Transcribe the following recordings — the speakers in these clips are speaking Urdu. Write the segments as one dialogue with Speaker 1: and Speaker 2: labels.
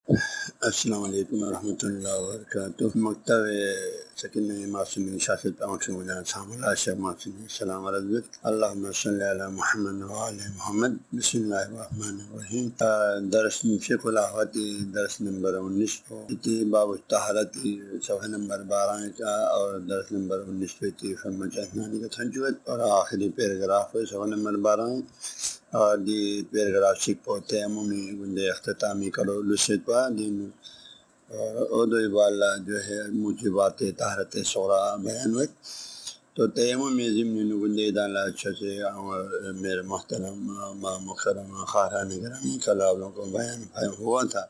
Speaker 1: السلام علیکم ورحمۃ اللہ وبرکاتہ۔ مکتب سکن معصوم شاست شیخ معصوم السلام علیکم اللہ صلی علی محمد وعلی محمد بسم اللہ الرحمن الرحیم۔ درس فقہ الاحوتی درس نمبر 19 باب الطہارت صفحہ نمبر 12 کا، اور درس نمبر 19 کا تھنجوت، اور آخری پیراگراف صفحہ نمبر 12 اور دی پیراگراف سکھ پوتے عمومی گنجے اختتامی کرو لسط پا دن اردو والا جو ہے موجبات طہارت صغریٰ بیان ہوئے تو تیمم میں ضمن گنجے دالا اچھا سے میرے محترم مکرم خاران گرامی کل آپ لوگوں کو بیان ہوا تھا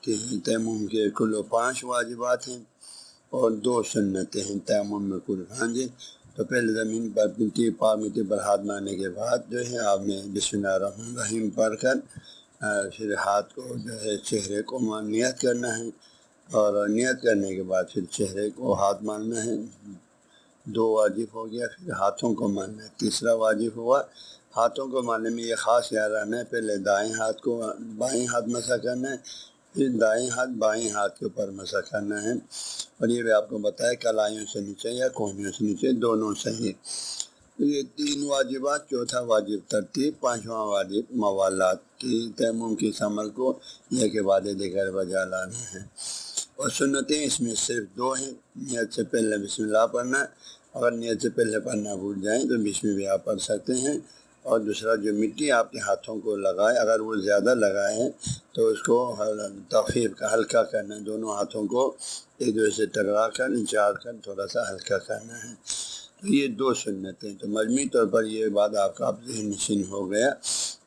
Speaker 1: کہ تیمم کے کل 5 واجبات ہیں اور 2 سنتیں ہیں تیمم میں کل۔ ہاں جی، تو پہلے زمین پر پاک مٹی پر ہاتھ مارنے کے بعد جو ہے آپ نے بسم اللہ الرحمن الرحیم پڑھ کر پھر ہاتھ کو جو ہے چہرے کو نیت کرنا ہے، اور نیت کرنے کے بعد پھر چہرے کو ہاتھ مارنا ہے۔ 2 واجب ہو گیا، پھر ہاتھوں کو مارنا ہے، تیسرا واجب ہوا۔ ہاتھوں کو مارنے میں یہ خاص یاد رہنا ہے، پہلے دائیں ہاتھ کو بائیں ہاتھ مسح کرنا ہے، پھر دائیں ہاتھ بائیں ہاتھ کے اوپر مسح کرنا ہے، اور یہ بھی آپ کو بتایا کلائیوں سے نیچے یا کوہنیوں سے نیچے دونوں صحیح۔ تو یہ 3 واجبات، چوتھا واجب ترتیب، 5واں واجب موالات کی تیمم کی عمل کو ایک کے بعد دیگر بجا لانا ہے۔ اور سنتیں اس میں صرف 2 ہیں۔ نیت سے پہلے بسم اللہ پڑھنا، اگر نیت سے پہلے پڑھنا بھول جائیں تو بیچ میں بھی آپ پڑھ سکتے ہیں، اور دوسرا جو مٹی آپ کے ہاتھوں کو لگائے اگر وہ زیادہ لگائے ہیں تو اس کو تخفیف کا ہلکا کرنا ہے، دونوں ہاتھوں کو ایک دوسرے سے ٹکرا کر چاڑ کر تھوڑا سا ہلکا کرنا ہے۔ تو یہ 2 سنتیں، تو مجموعی طور پر یہ بات آپ کا ذہن نشین ہو گیا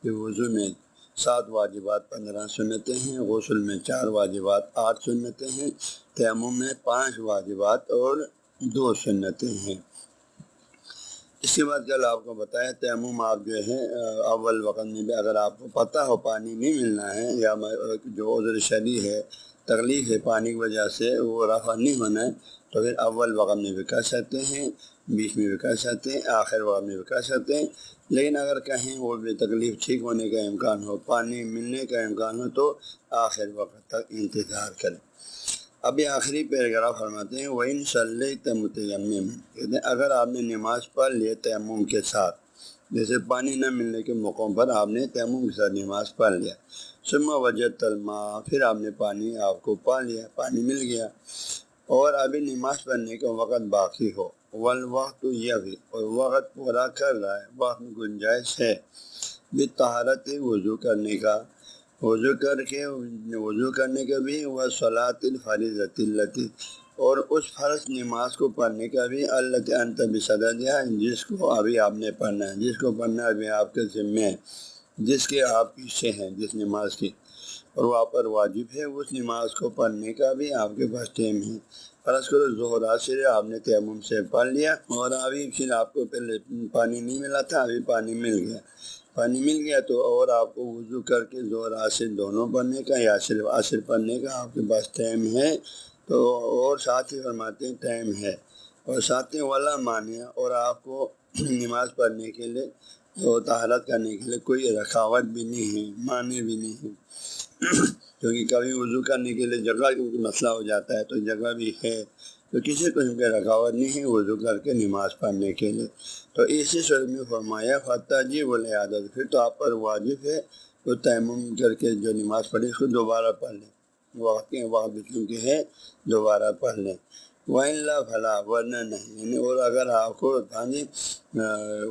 Speaker 1: کہ وضو میں 7 واجبات 15 سنتیں ہیں، غسل میں 4 واجبات 8 سنتیں ہیں، تیمم میں 5 واجبات اور 2 سنتیں ہیں۔ اس کے بعد کل آپ کو بتایا تیمم آپ جو ہے اول وقت میں بھی اگر آپ کو پتہ ہو پانی نہیں ملنا ہے، یا جو عذر شرعی ہے، تکلیف ہے پانی کی وجہ سے وہ رفع نہیں ہونا ہے، تو پھر اول وقت میں بھی کر سکتے ہیں، بیچ میں بھی کر سکتے ہیں، آخر وقت میں بھی کر سکتے ہیں۔ لیکن اگر کہیں وہ بھی تکلیف ٹھیک ہونے کا امکان ہو، پانی ملنے کا امکان ہو، تو آخر وقت تک انتظار کریں۔ ابھی آخری پیراگراف فرماتے ہیں وَإِن صَلَّيْتَ مُتَيَمِّمًا، کہتے ہیں اگر آپ نے نماز پڑھ لی تیمم کے ساتھ، جیسے پانی نہ ملنے کے موقعوں پر آپ نے تیمم کے ساتھ نماز پڑھ لیا، ثم وجدت الماء، پھر آپ نے پانی آپ کو پا لیا، پانی مل گیا، اور ابھی نماز پڑھنے کا وقت باقی ہو، والوقت یبی، اور وقت پورا کر رہا ہے، وقت میں گنجائش ہے، بالطہارت وضو کرنے کا، وضو کرنے کا بھی، وصلاۃ الفریضۃ التی، اور اس فرض نماز کو پڑھنے کا بھی، التی انت بصددہا، جس کو ابھی آپ نے پڑھنا ہے، جس کو پڑھنا ابھی آپ کے ذمہ ہے، جس کے آپ پیچھے ہیں، جس نماز کی، اور وہ آپ پر واجب ہے، اس نماز کو پڑھنے کا بھی آپ کے پاس ٹائم ہے۔ فرض کرو ظہر عصر آپ نے تیمم سے پڑھ لیا، اور ابھی پھر آپ کو پہلے پانی نہیں ملا تھا، ابھی پانی مل گیا، تو اور آپ کو وضو کر کے ظہر عصر دونوں پڑھنے کا یا صرف عصر پڑھنے کا آپ کے پاس ٹائم ہے، تو اور ساتھ ہی فرماتے ہیں ٹائم ہے، اور ساتھ ہی والا مانع، اور آپ کو نماز پڑھنے کے لیے اور طہارت کرنے کے لیے کوئی رکاوٹ بھی نہیں ہے، مانع بھی نہیں ہے، کیونکہ کبھی وضو کرنے کے لیے جگہ کا مسئلہ ہو جاتا ہے، تو جگہ بھی ہے، تو کسی قسم کی رکاوٹ نہیں ہے وضو کر کے نماز پڑھنے کے لیے۔ تو اسی صورت میں فرمایا فتجب العادت، پھر تو آپ پر واجب ہے تو تیمم کر کے جو نماز پڑھی اس کو دوبارہ پڑھ لیں، وقت چونکہ ہے دوبارہ پڑھ لیں، وَإِلَّا فَلَا، ورنہ نہیں، یعنی اور اگر آپ کو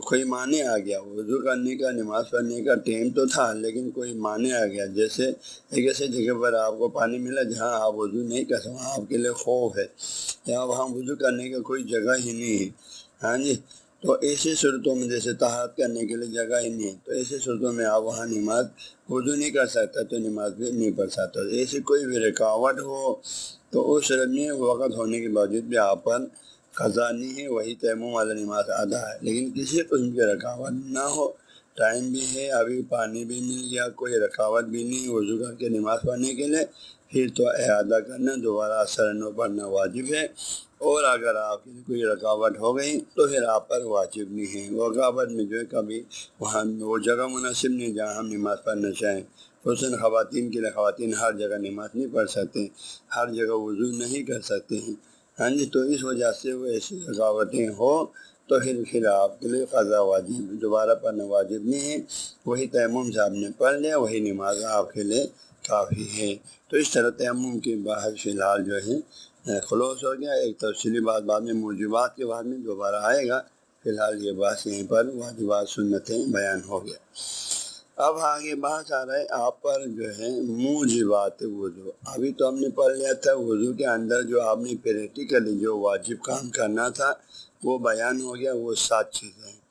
Speaker 1: کوئی معنی آ گیا، وضو کرنے کا نماز پڑھنے کا ٹائم تو تھا لیکن کوئی معنی آ گیا، جیسے ایک ایسے جگہ پر آپ کو پانی ملا جہاں آپ وضو نہیں کر سکتے، آپ کے لیے خوف ہے، یا وہاں وضو کرنے کا کوئی جگہ ہی نہیں ہے، ہاں جی، تو ایسی صورتوں میں جیسے طہارت کرنے کے لیے جگہ ہی نہیں ہے، تو ایسی صورتوں میں آپ وہاں نماز وضو نہیں کر سکتا تو نماز بھی نہیں پڑھ سکتا۔ ایسی کوئی بھی رکاوٹ ہو تو اس صورت میں وقت ہونے کے باوجود بھی آپ پر قضا نہیں ہے، وہی تیمم والا نماز ادا ہے، لیکن کسی قسم کی رکاوٹ نہ ہو ٹائم بھی ہے، ابھی پانی بھی مل گیا، کوئی رکاوٹ بھی نہیں وضو کر کے نماز پڑھنے کے لیے، پھر تو اعادہ کرنا، دوبارہ اثر نو پڑھنا واجب ہے۔ اور اگر آپ کی کوئی رکاوٹ ہو گئی تو پھر آپ پر واجب نہیں ہے۔ رکاوٹ میں جو ہے کبھی وہاں وہ جگہ مناسب نہیں جہاں ہم نماز پڑھنا چاہیں، خصوصاً خواتین کے لیے، خواتین ہر جگہ نماز نہیں پڑھ سکتے، ہر جگہ وضو نہیں کر سکتے ہیں، ہاں جی، تو اس وجہ سے وہ ایسی رکاوٹیں ہو تو پھر آپ کے لیے قضا واجب، دوبارہ پڑھنا واجب نہیں ہے، وہی تیمم سے آپ نے پڑھ لیا، وہی نماز آپ کے لیے کافی ہے۔ تو اس طرح تیمم کی بحث فی الحال جو ہے خلوص ہو گیا۔ ایک تفصیلی بات بعد میں موجبات کے بعد میں دوبارہ آئے گا، فی الحال یہ بات یہیں پر واجبات سنتیں بیان ہو گیا۔ اب آگے بات آ رہا ہے آپ پر جو ہے موجبات وضو۔ ابھی تو ہم نے پڑھ لیا تھا وضو کے اندر جو آپ نے پریکٹیکلی جو واجب کام کرنا تھا وہ بیان ہو گیا، وہ 7 چیزیں ہیں۔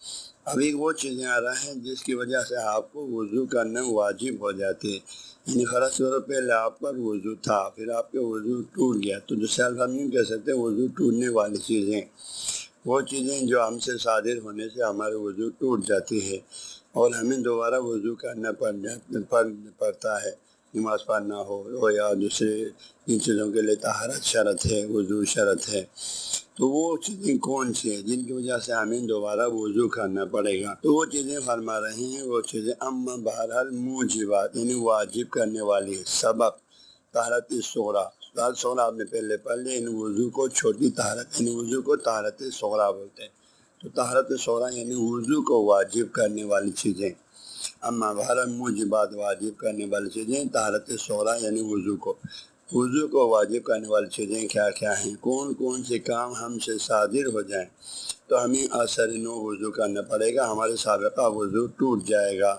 Speaker 1: ابھی وہ چیزیں آ رہا ہیں جس کی وجہ سے آپ کو وضو کرنا واجب ہو جاتے ہیں، یعنی فرض کرو پہلے آپ پر وضو تھا، پھر آپ کے وضو ٹوٹ گیا، تو دوسرے الفاظ ہم یوں کہہ سکتے ہیں وضو ٹوٹنے والی چیزیں، وہ چیزیں جو ہم سے صادر ہونے سے ہمارے وضو ٹوٹ جاتی ہے اور ہمیں دوبارہ وضو کرنا پڑتا ہے، نماز پڑھنا ہو یا دوسرے ان چیزوں کے لیے طہارت شرط ہے، وضو شرط ہے۔ تو وہ چیزیں کون سی ہیں جن کی وجہ سے ہمیں دوبارہ وضو کرنا پڑے گا؟ تو وہ چیزیں فرما رہے ہیں، وہ چیزیں اما بہرحال موجبات یعنی واجب کرنے والی ہے۔ سبق طہارت صغریٰ، طہارت صغریٰ آپ نے پہلے پڑھ لیا، یعنی وضو کو چھوٹی طہارت، یعنی وضو کو طہارت صغریٰ بولتے ہیں۔ تو طہارت صغریٰ یعنی وضو کو واجب کرنے والی چیزیں، اما بہرحال موجبات واجب کرنے والی چیزیں، طہارت صغریٰ یعنی وضو کو واجب کرنے والی چیزیں کیا کیا ہیں، کون کون سے کام ہم سے صادر ہو جائیں تو ہمیں اثر نو وضو کرنا پڑے گا، ہمارے سابقہ وضو ٹوٹ جائے گا،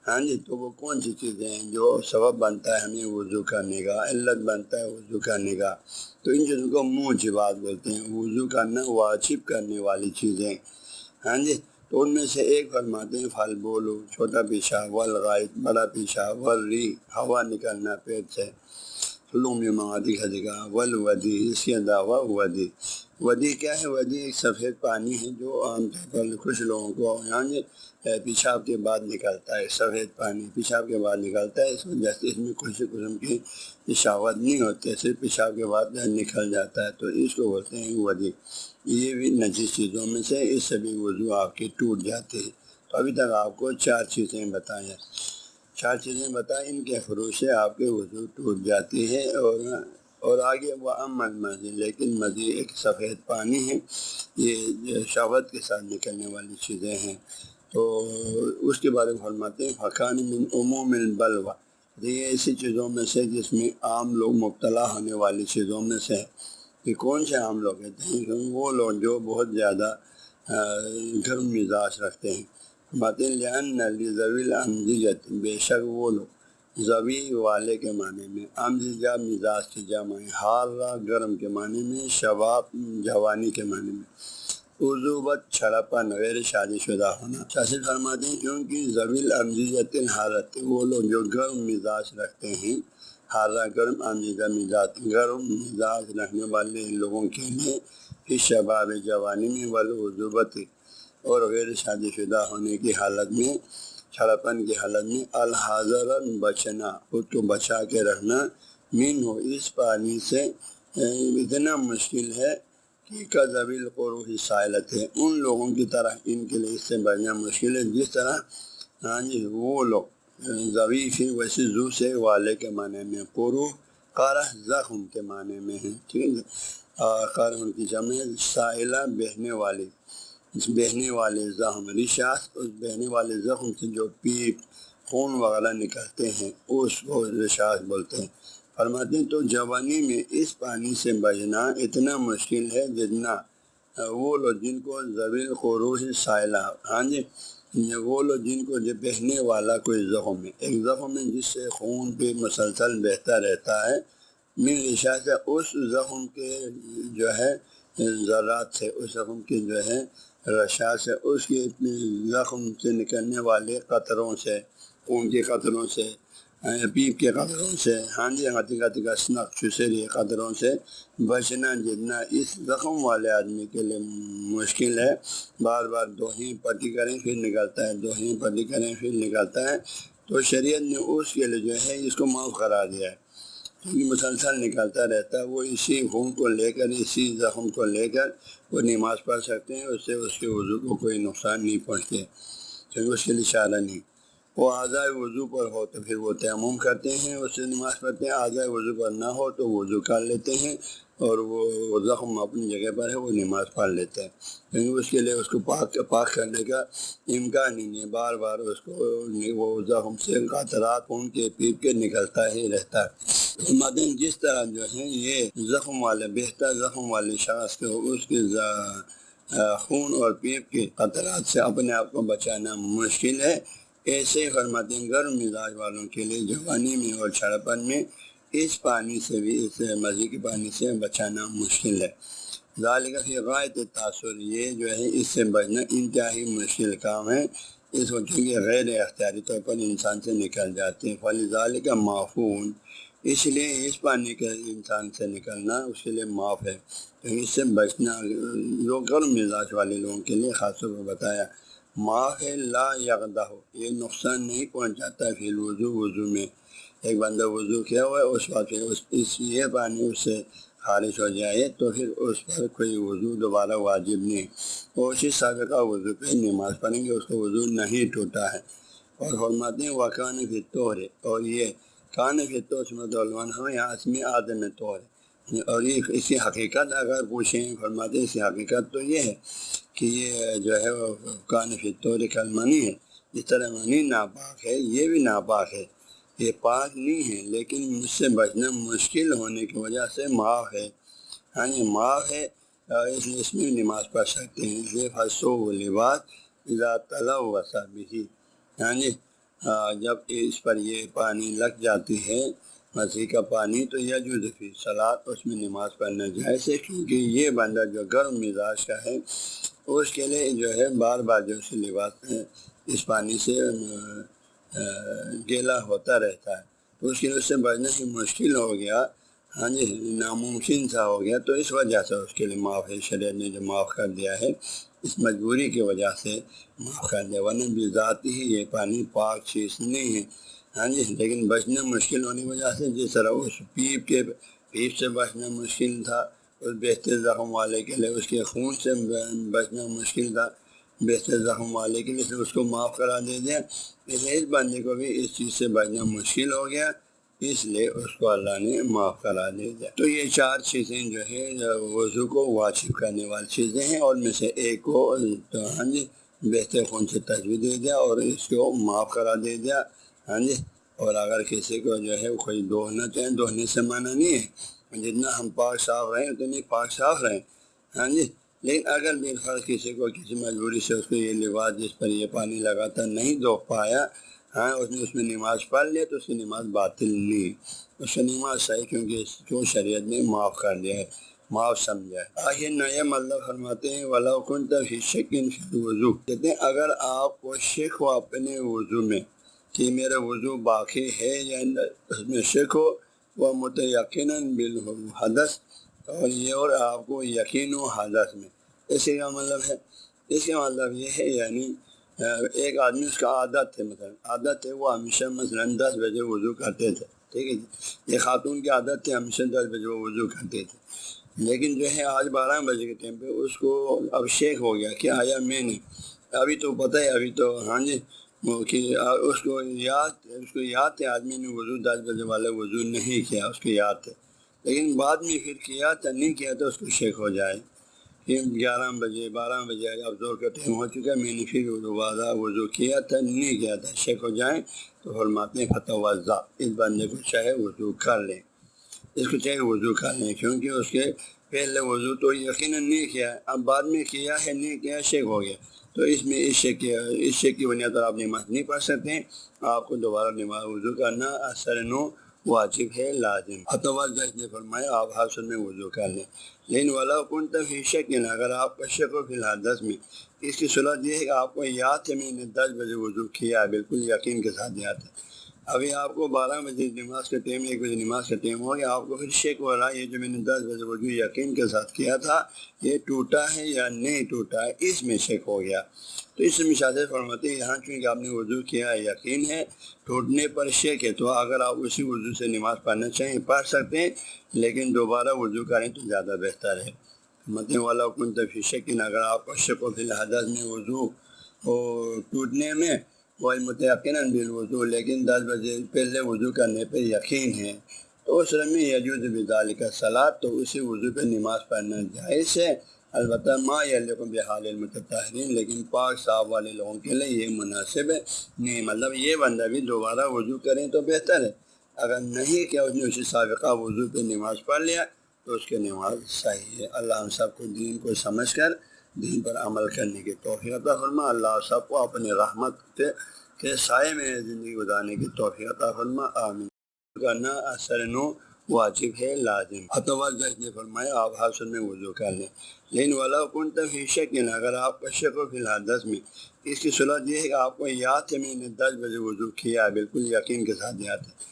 Speaker 1: ہاں جی، تو وہ کون سی چیزیں ہیں جو سبب بنتا ہے ہمیں وضو کرنے کا، علت بنتا ہے وضو کرنے کا، تو ان چیزوں کو موجبات بولتے ہیں، وضو کرنا واجب کرنے والی چیزیں، ہاں جی۔ تو ان میں سے ایک فرماتے ہیں پھل بولو، چھوٹا پیشاب، والغائط بڑا پیشاب، والری ہوا نکلنا پیٹ سے، لوم موادی خدیگا، والودی اس کے علاوہ ودی کیا ہے؟ ودی ایک سفید پانی ہے جو عام طور پر کچھ لوگوں کو یہاں پیشاب کے بعد نکلتا ہے، سفید پانی پیشاب کے بعد نکلتا ہے، اس وجہ سے اس میں کسی قسم کی شہوت نہیں ہوتی، صرف پیشاب کے بعد نکل جاتا ہے، تو اس کو بولتے ہیں ودی۔ یہ بھی نجس چیزوں میں سے، اس سے بھی وضو آپ کے ٹوٹ جاتے ہیں۔ تو ابھی تک آپ کو 4 چیزیں بتائیں، 4 چیزیں بتائیں، ان کے فروغ سے آپ کے وضو ٹوٹ جاتی ہے۔ اور آگے وہ امن مزید، لیکن مزید ایک سفید پانی ہے، یہ شہوت کے ساتھ نکلنے والی چیزیں ہیں، تو اس کے بارے میں فرماتے ہیں فقان من عموم البلوہ، یہ ایسی چیزوں میں سے جس میں عام لوگ مبتلا ہونے والی چیزوں میں سے ہے۔ کہ کون سے عام لوگ کہتے ہیں؟ وہ لوگ جو بہت زیادہ گرم مزاج رکھتے ہیں، فرماتے ہیں لأن لذوی الامزجۃ، بے شک وہ لوگ، زوی والے کے معنی میں، امزجہ مزاج کی جمع ہے، حارہ گرم کے معنی میں، شباب جوانی کے معنی میں، عذوبت چھڑاپن غیر شادی شدہ ہونا۔ شاثر فرماتے ہیں کیونکہ ذوی الامزجۃ الحارۃ، وہ لوگ جو گرم مزاج رکھتے ہیں، حارہ گرم، امزجہ مزاج، گرم مزاج رکھنے والے لوگوں کے لیے پھر شباب جوانی میں، والعذوبت اور غیر شادی شدہ ہونے کی حالت میں، چھڑاپن کی حالت میں، الحاضر بچنا، خود کو بچا کے رکھنا، من ہو اس پانی سے اتنا مشکل ہے کہ کذوی القروح السائلۃ ہے، ان لوگوں کی طرح ان کے لیے اس سے بچنا مشکل ہے جس طرح ہاں جی وہ لوگ زوی پھر ویسے زو سے والے کے معنی میں، قروح قرح زخم کے معنی میں ہے، ٹھیک ہے، قرح ان کی جمع سائلہ بہنے والی، بہنے والے زخم، رشاس اس بہنے والے زخم سے جو پیپ خون وغیرہ نکلتے ہیں اس کو رشاس بولتے ہیں۔ فرماتے ہیں تو جوانی میں اس پانی سے بچنا اتنا مشکل ہے جتنا وہ لوگ جن کو ذوی القروح سائلہ، ہاں جی، وہ لوگ جن کو جو بہنے والا کوئی زخم ہے، ایک زخم ہے جس سے خون پہ مسلسل بہتا رہتا ہے، من رشاس سے اس زخم کے جو ہے ذرات سے، اس زخم کی جو ہے رشا سے، اس کے زخم سے نکلنے والے قطروں سے، خون کے قطروں سے پیپ کے قطروں سے، ہاں جی، حقیقت کا چسری قطروں سے بچنا جتنا اس زخم والے آدمی کے لیے مشکل ہے، بار بار دوہین پٹی کریں پھر نکلتا ہے، دوہین پٹی کریں پھر نکلتا ہے، تو شریعت نے اس کے لیے جو ہے اس کو معاف قرار دیا ہے، کیونکہ مسلسل نکلتا رہتا ہے، وہ اسی خون کو لے کر، اسی زخم کو لے کر وہ نماز پڑھ سکتے ہیں، اس سے اس کے وضو کو کوئی نقصان نہیں پہنچتے، کیونکہ اس کے لیے اشارہ نہیں۔ وہ اعضائے وضو پر ہو تو پھر وہ تیمم کرتے ہیں، اس سے نماز پڑھتے ہیں، اعضائے وضو پر نہ ہو تو وضو کر لیتے ہیں، اور وہ زخم اپنی جگہ پر ہے وہ نماز پڑھ لیتے ہیں، کیونکہ اس کے لیے اس کو پاک کرنے کا امکان ہی نہیں، بار بار اس کو وہ زخم سے قطرات خون کے پیپ کے نکلتا ہی رہتا ہے۔ مدن جس طرح جو ہے یہ زخم والے بہتر زخم والے شخص کو اس کے خون اور پیپ کے قطرات سے اپنے آپ کو بچانا مشکل ہے، ایسے فرماتے ہیں گرم مزاج والوں کے لیے جوانی میں اور چھڑپن میں اس پانی سے بھی، اس مزے کے پانی سے بچانا مشکل ہے۔ ذالک فی غایت تاثر، یہ جو ہے اس سے بچنا انتہائی مشکل کام ہے، اس وقت کہ غیر اختیاری طور پر انسان سے نکل جاتے ہیں، فلذالک معفون، اس لیے اس پانی کے انسان سے نکلنا اس کے لیے معاف ہے، تو اس سے بچنا جو گرم مزاج والے لوگوں کے لیے خاص طور پر بتایا معاف ہے۔ لا یغدہ، یہ نقصان نہیں پہنچاتا فی الوضو، وضو میں ایک بندہ وضو کیا ہوا ہے اس وقت یہ پانی اس سے خارج ہو جائے تو پھر اس پر کوئی وضو دوبارہ واجب نہیں، وہ اسی سابقہ وضو پہ نماز پڑھیں گے، اس کا وضو نہیں ٹوٹا ہے۔ اور فرماتے ہیں وکان فی الطہر، اور یہ کان فی الطہر سمت علمان ہو یہاں اس میں عدم طہر، اور یہ اس کی حقیقت اگر پوچھیں، فرماتے ہیں اس کی حقیقت تو یہ ہے کہ یہ جو ہے وہ کان فی الطہر کل منی ہے، جس طرح منی ناپاک ہے یہ بھی ناپاک ہے، یہ پاک نہیں ہے لیکن مجھ سے بچنا مشکل ہونے کی وجہ سے معاف ہے، ہاں جی معاف ہے، اس لیے اس میں نماز پڑھ سکتے ہیں، اس لیے فسو و لباس اذا تلوث بھی، ہاں جی جب اس پر یہ پانی لگ جاتی ہے مسیح کا پانی تو یجوز فی صلاۃ، اس میں نماز پڑھنا جائز ہے، کیونکہ یہ بندہ جو گرم مزاج کا ہے اس کے لیے جو ہے بار بار جو سے لباس اس پانی سے گیلا ہوتا رہتا ہے، تو اس کے لیے اس سے بچنا ہی مشکل ہو گیا، ہاں جی ناممکن سا ہو گیا، تو اس وجہ سے اس کے لیے معاف ہے، شریعت نے جو معاف کر دیا ہے اس مجبوری کی وجہ سے معاف کر دیا، ورنہ بذاتی ہی یہ پانی پاک چیز نہیں ہے، ہاں جی لیکن بچنا مشکل ہونے کی وجہ سے، جس طرح اس پیپ سے بچنا مشکل تھا اس بہتر زخم والے کے لیے، اس کے خون سے بچنا مشکل تھا بہتر زخم والے کے لیے، اس کو معاف کرا دے دیا، اس لیے اس بندے کو بھی اس چیز سے بچنا مشکل ہو گیا، اس لیے اس کو اللہ نے معاف کرا دے دیا۔ تو یہ چار چیزیں جو ہے وضو کو واجب کرنے والی چیزیں ہیں، اور میں سے ایک کو ہاں جی بہتر خون سے تجویز دے دیا اور اس کو معاف کرا دے دیا، ہاں جی، اور اگر کسی کو جو ہے کوئی دوہنا چاہیں، دوہنے سے منع نہیں ہے، جتنا ہم پاک صاف رہیں اتنی پاک صاف رہیں، ہاں جی، لیکن اگر بالفرض کسی کو کسی مجبوری سے اس کو یہ لباس جس پر یہ پانی لگاتا نہیں دو پایا، ہاں اس میں نماز پڑھ لیا تو اس کی نماز باطل نہیں، اس کی نماز صحیح، کیونکہ اس کو شریعت نے معاف کر دیا ہے، معاف سمجھا ہے۔ آخر نیا مطلب فرماتے ہیں وَلَوْ كُنْتَ فِي شَكٍّ فِي الْوُضُوءِ، کہتے ہیں اگر آپ کو شک ہو اپنے وضو میں کہ میرا وضو باقی ہے یا اس میں شک ہو، وہ متیقناً بالحدث، اور یہ اور آپ کو یقین و حدث میں، اس کا مطلب ہے، اس کا مطلب یہ ہے یعنی ایک آدمی اس کا عادت ہے، مثلا عادت ہے وہ ہمیشہ مثلا 10 بجے وضو کرتے تھے، ٹھیک ہے جی، یہ خاتون کی عادت تھی ہمیشہ 10 بجے وہ وضو کرتے تھے، لیکن جو ہے آج 12 بجے کے ٹائم پہ اس کو اب شیک ہو گیا کہ آیا میں نے ابھی تو پتہ ہے، ابھی تو ہاں جی کہ اس کو یاد تھے آدمی نے وضو 10 بجے والا وضو نہیں کیا، اس کو یاد تھے، لیکن بعد میں پھر کیا تھا نہیں کیا تو اس کو شیک ہو جائے کہ 11 بجے 12 بجے اب زور کا ٹائم ہو چکا، میں نے پھر دوبارہ وضو کیا تھا نہیں کیا تھا، شیک ہو جائیں تو فرماتے ہیں فتوضا، اس بندے کو چاہے وضو کر لیں، اس کو چاہے وضو کر لیں، کیونکہ اس کے پہلے وضو تو یقیناً نہیں کیا ہے، اب بعد میں کیا ہے نہیں کیا شیک ہو گیا، تو اس میں اس شیک کی بنیاد پر آپ نماز نہیں پڑھ سکتے ہیں، آپ کو دوبارہ نماز وضو کرنا اثر نو واجب ہے لازم، فتوضا اس نے فرمایا آپ حاصل میں وضو کر لیں، لیکن وَلَوْ كُنْتَ فِي شَكٍّ، اگر آپ کا شک ہو فی الحدث میں، اس کی صورت یہ ہے کہ آپ کو یاد ہے میں نے 10 بجے وضو کیا ہے، بالکل یقین کے ساتھ یاد ہے، ابھی آپ کو 12 بجے نماز کا ٹائم، 1 بجے نماز کا ٹائم ہو گیا، آپ کو پھر شک ہو رہا ہے یہ جو میں نے 10 بجے وضو یقین کے ساتھ کیا تھا یہ ٹوٹا ہے یا نہیں ٹوٹا ہے، اس میں شک ہو گیا۔ تو اس میں شاذ فرماتے ہیں یہاں چونکہ آپ نے وضو کیا ہے، یقین ہے، ٹوٹنے پر شک ہے، تو اگر آپ اسی وضو سے نماز پڑھنا چاہیں پڑھ سکتے ہیں، لیکن دوبارہ وضو کریں تو زیادہ بہتر ہے۔ متن والا کن فی شکن، اگر آپ کو شک و فی الحدث میں وضو اور ٹوٹنے میں وہ متیقناً بالوضو، لیکن 10 بجے پہلے وضو کرنے پہ یقین ہے، تو اس میں یجوز بذالک الصلاۃ، تو اسی وضو پہ نماز پڑھنا جائز ہے، البتہ ما یلق بحال المتطہرین، لیکن پاک صاف والے لوگوں کے لیے یہ مناسب نہیں، مطلب یہ بندہ بھی دوبارہ وضو کریں تو بہتر ہے، اگر نہیں کیا اس نے اسی سابقہ وضو پہ نماز پڑھ لیا تو اس کی نماز صحیح ہے۔ اللہ ہم سب کو دین کو سمجھ کر دین پر عمل کرنے کی توفیق عطا فرما، اللہ سب کو اپنی رحمت کے سائے میں زندگی گزارنے کی توفیق عطا فرما، آمین۔ کرنا اثر نو واجب ہے، لازم، نے فرمایا آپ حاصل میں وضو کر لیں، لیکن والا کن فی شک، اگر آپ کا شک ہو فی الحدث میں، اس کی صورت یہ ہے کہ آپ کو یاد ہے میں نے 10 بجے وضو کیا ہے، بالکل یقین کے ساتھ یاد ہے،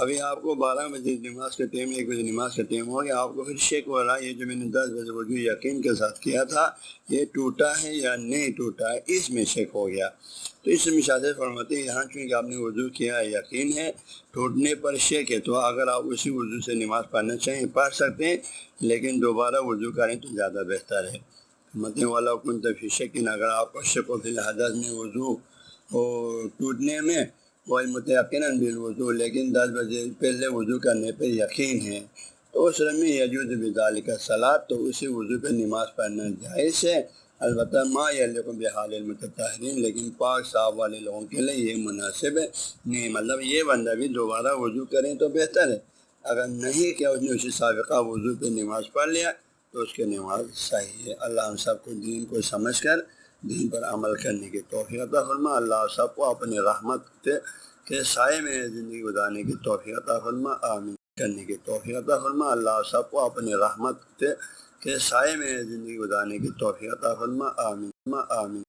Speaker 1: ابھی آپ کو 12 بجے نماز کا ٹائم، 1 بجے نماز کا ٹائم ہو گیا، آپ کو پھر شک ہو رہا ہے یہ جو میں نے 10 بجے وضو یقین کے ساتھ کیا تھا یہ ٹوٹا ہے یا نہیں ٹوٹا ہے، اس میں شک ہو گیا۔ تو اس میں شاذ فرماتے ہیں یہاں چونکہ آپ نے وضو کیا ہے، یقین ہے، ٹوٹنے پر شک ہے، تو اگر آپ اسی وضو سے نماز پڑھنا چاہیں پڑھ سکتے ہیں، لیکن دوبارہ وضو کریں تو زیادہ بہتر ہے۔ متن والا کن فی شکن، اگر آپ کو شک و فی الحدث میں وضو اور ٹوٹنے میں وہ متیقناً بالوضو، لیکن 10 بجے پہلے وضو کرنے پہ یقین ہے، تو اس میں یجوز بذالک الصلاۃ، تو اسی وضو پہ نماز پڑھنا جائز ہے، البتہ ما یلق بحال المتطہرین، لیکن پاک صاف والے لوگوں کے لیے یہ مناسب نہیں، مطلب یہ بندہ بھی دوبارہ وضو کریں تو بہتر ہے، اگر نہیں کیا اس نے اسی سابقہ وضو پہ نماز پڑھ لیا تو اس کی نماز صحیح ہے۔ اللہ ہم سب کو دین کو سمجھ کر دین پر عمل کرنے کی توفیق عطا فرما، اللہ سب کو اپنی رحمت کے سائے میں زندگی گزارنے کی توفیق عطا فرما، آمین، کرنے کی توفیق عطا فرما، اللہ سب کو اپنی رحمت کے سائے میں زندگی گزارنے کی توفیق عطا فرما، آمین آمین۔